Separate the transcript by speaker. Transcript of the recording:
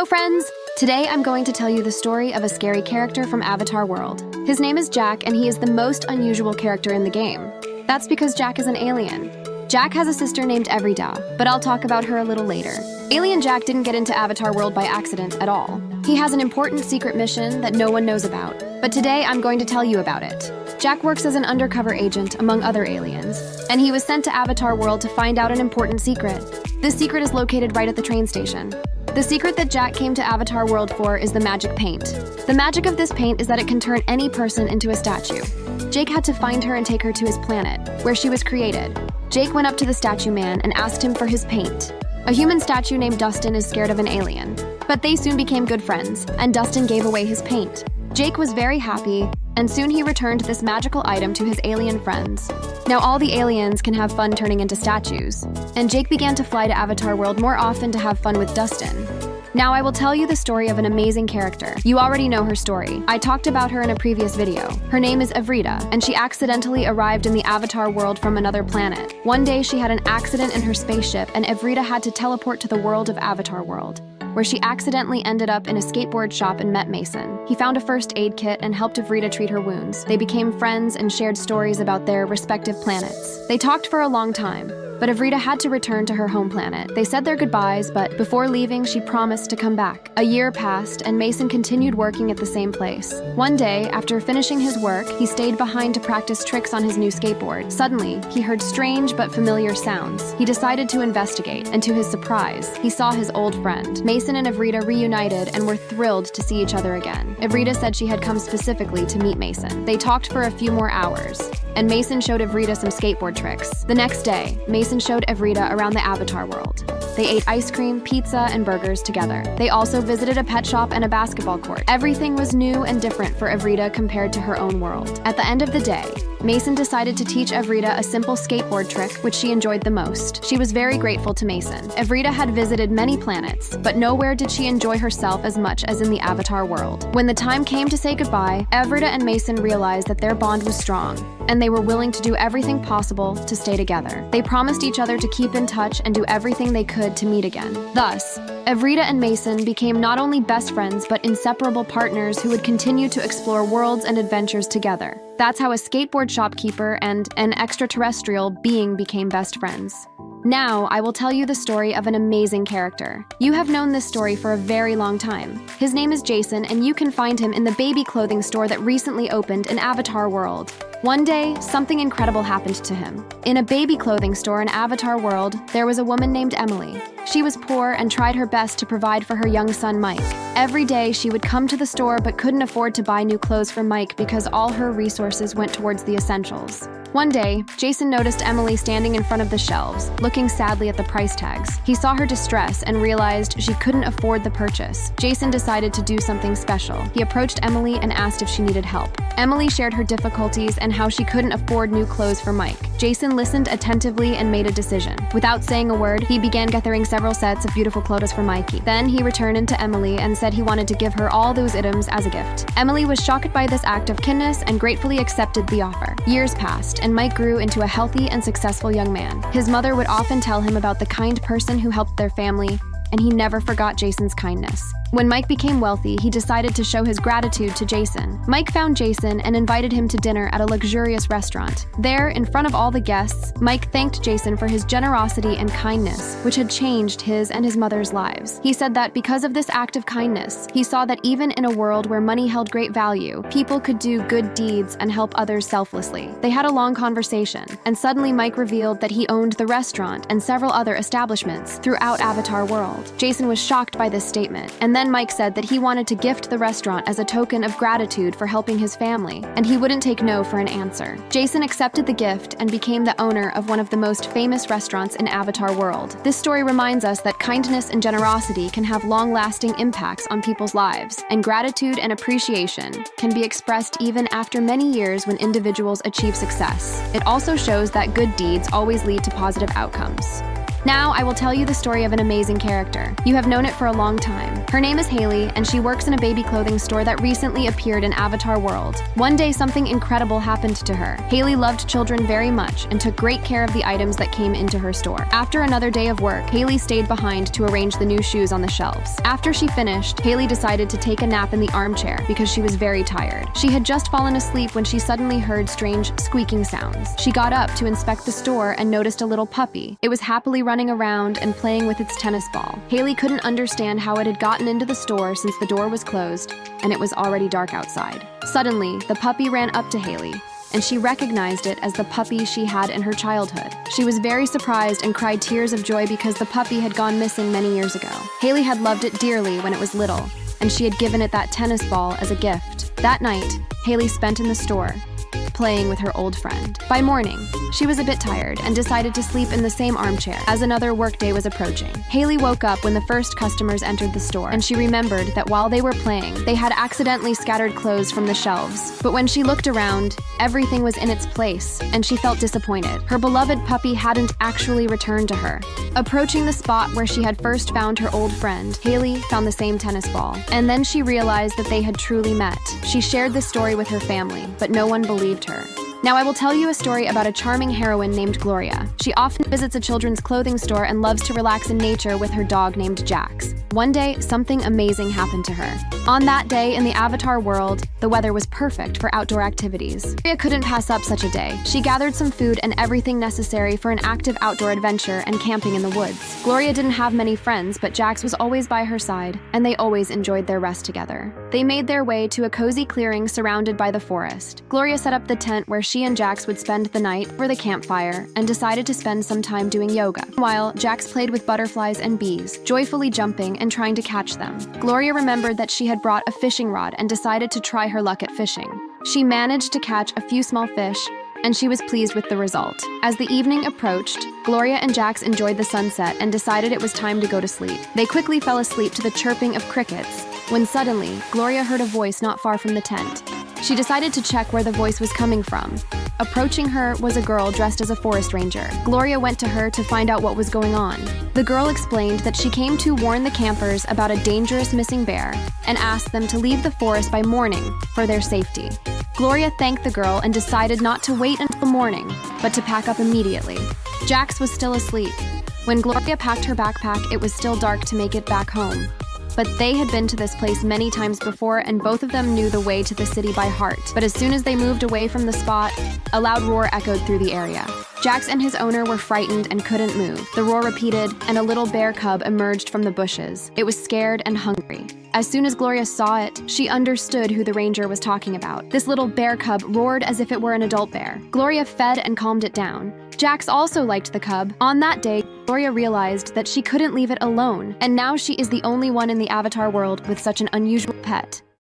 Speaker 1: Hello, friends! Today I'm going to tell you the story of a scary character from Avatar World. His name is Jack, and he is the most unusual character in the game. That's because Jack is an alien. Jack has a sister named Everida, but I'll talk about her a little later. Alien Jack didn't get into Avatar World by accident at all. He has an important secret mission that no one knows about, but today I'm going to tell you about it. Jack works as an undercover agent among other aliens, and he was sent to Avatar World to find out an important secret. This secret is located right at the train station. The secret that Jack came to Avatar World for is the magic paint. The magic of this paint is that it can turn any person into a statue. Jake had to find her and take her to his planet, where she was created. Jake went up to the statue man and asked him for his paint. A human statue named Dustin is scared of an alien, but they soon became good friends, and Dustin gave away his paint. Jake was very happy, and soon he returned this magical item to his alien friends. Now all the aliens can have fun turning into statues, and Jake began to fly to Avatar World more often to have fun with Dustin. Now I will tell you the story of an amazing character. You already know her story. I talked about her in a previous video. Her name is Everida, and she accidentally arrived in the Avatar World from another planet. One day she had an accident in her spaceship, and Everida had to teleport to the world of Avatar World, where she accidentally ended up in a skateboard shop and met Mason. He found a first aid kit and helped Everida treat her wounds. They became friends and shared stories about their respective planets. They talked for a long time, but Everida had to return to her home planet. They said their goodbyes, but before leaving, she promised to come back. A year passed, and Mason continued working at the same place. One day, after finishing his work, he stayed behind to practice tricks on his new skateboard. Suddenly, he heard strange but familiar sounds. He decided to investigate, and to his surprise, he saw his old friend. Mason and Everida reunited and were thrilled to see each other again. Everida said she had come specifically to meet Mason. They talked for a few more hours, and Mason showed Everida some skateboard tricks. The next day, Mason showed Everida around the Avatar World. They ate ice cream, pizza, and burgers together. They also visited a pet shop and a basketball court. Everything was new and different for Everida compared to her own world. At the end of the day, Mason decided to teach Everida a simple skateboard trick, which she enjoyed the most. She was very grateful to Mason. Everida had visited many planets, but nowhere did she enjoy herself as much as in the Avatar World. When the time came to say goodbye, Everida and Mason realized that their bond was strong, and they were willing to do everything possible to stay together. They promised each other to keep in touch and do everything they could to meet again. Thus, Everida and Mason became not only best friends, but inseparable partners who would continue to explore worlds and adventures together. That's how a skateboard shopkeeper and an extraterrestrial being became best friends. Now, I will tell you the story of an amazing character. You have known this story for a very long time. His name is Jason, and you can find him in the baby clothing store that recently opened in Avatar World. One day, something incredible happened to him. In a baby clothing store in Avatar World, there was a woman named Emily. She was poor and tried her best to provide for her young son, Mike. Every day, she would come to the store but couldn't afford to buy new clothes for Mike because all her resources went towards the essentials. One day, Jason noticed Emily standing in front of the shelves, looking sadly at the price tags. He saw her distress and realized she couldn't afford the purchase. Jason decided to do something special. He approached Emily and asked if she needed help. Emily shared her difficulties and how she couldn't afford new clothes for Mike. Jason listened attentively and made a decision. Without saying a word, he began gathering several sets of beautiful clothes for Mikey. Then he returned to Emily and said he wanted to give her all those items as a gift. Emily was shocked by this act of kindness and gratefully accepted the offer. Years passed, and Mike grew into a healthy and successful young man. His mother would often tell him about the kind person who helped their family, and he never forgot Jason's kindness. When Mike became wealthy, he decided to show his gratitude to Jason. Mike found Jason and invited him to dinner at a luxurious restaurant. There, in front of all the guests, Mike thanked Jason for his generosity and kindness, which had changed his and his mother's lives. He said that because of this act of kindness, he saw that even in a world where money held great value, people could do good deeds and help others selflessly. They had a long conversation, and suddenly Mike revealed that he owned the restaurant and several other establishments throughout Avatar World. Jason was shocked by this statement, and then Mike said that he wanted to gift the restaurant as a token of gratitude for helping his family, and he wouldn't take no for an answer. Jason accepted the gift and became the owner of one of the most famous restaurants in Avatar World. This story reminds us that kindness and generosity can have long-lasting impacts on people's lives, and gratitude and appreciation can be expressed even after many years when individuals achieve success. It also shows that good deeds always lead to positive outcomes. Now I will tell you the story of an amazing character. You have known it for a long time. Her name is Haley, and she works in a baby clothing store that recently appeared in Avatar World. One day, something incredible happened to her. Haley loved children very much and took great care of the items that came into her store. After another day of work, Haley stayed behind to arrange the new shoes on the shelves. After she finished, Haley decided to take a nap in the armchair because she was very tired. She had just fallen asleep when she suddenly heard strange squeaking sounds. She got up to inspect the store and noticed a little puppy. It was happily running around and playing with its tennis ball. Haley couldn't understand how it had gotten into the store since the door was closed and it was already dark outside. Suddenly, the puppy ran up to Haley, and she recognized it as the puppy she had in her childhood. She was very surprised and cried tears of joy because the puppy had gone missing many years ago. Haley had loved it dearly when it was little, and she had given it that tennis ball as a gift. That night, Haley spent in the store, playing with her old friend. By morning, she was a bit tired and decided to sleep in the same armchair as another workday was approaching. Haley woke up when the first customers entered the store, and she remembered that while they were playing, they had accidentally scattered clothes from the shelves. But when she looked around, everything was in its place, and she felt disappointed. Her beloved puppy hadn't actually returned to her. Approaching the spot where she had first found her old friend, Haley found the same tennis ball. And then she realized that they had truly met. She shared the story with her family, but no one believed her. Now I will tell you a story about a charming heroine named Gloria. She often visits a children's clothing store and loves to relax in nature with her dog named Jax. One day, something amazing happened to her. On that day in the Avatar world, the weather was perfect for outdoor activities. Gloria couldn't pass up such a day. She gathered some food and everything necessary for an active outdoor adventure and camping in the woods. Gloria didn't have many friends, but Jax was always by her side, and they always enjoyed their rest together. They made their way to a cozy clearing surrounded by the forest. Gloria set up the tent where she and Jax would spend the night over the campfire and decided to spend some time doing yoga. Meanwhile, Jax played with butterflies and bees, joyfully jumping and trying to catch them. Gloria remembered that she had brought a fishing rod and decided to try her luck at fishing. She managed to catch a few small fish, and she was pleased with the result. As the evening approached, Gloria and Jax enjoyed the sunset and decided it was time to go to sleep. They quickly fell asleep to the chirping of crickets, when suddenly, Gloria heard a voice not far from the tent. She decided to check where the voice was coming from. Approaching her was a girl dressed as a forest ranger. Gloria went to her to find out what was going on. The girl explained that she came to warn the campers about a dangerous missing bear and asked them to leave the forest by morning for their safety. Gloria thanked the girl and decided not to wait until morning, but to pack up immediately. Jax was still asleep. When Gloria packed her backpack, it was still dark to make it back home. But they had been to this place many times before, and both of them knew the way to the city by heart. But as soon as they moved away from the spot, a loud roar echoed through the area. Jax and his owner were frightened and couldn't move. The roar repeated, and a little bear cub emerged from the bushes. It was scared and hungry. As soon as Gloria saw it, she understood who the ranger was talking about. This little bear cub roared as if it were an adult bear. Gloria fed and calmed it down. Jax also liked the cub. On that day, Gloria realized that she couldn't leave it alone, and now she is the only one in the Avatar world with such an unusual pet.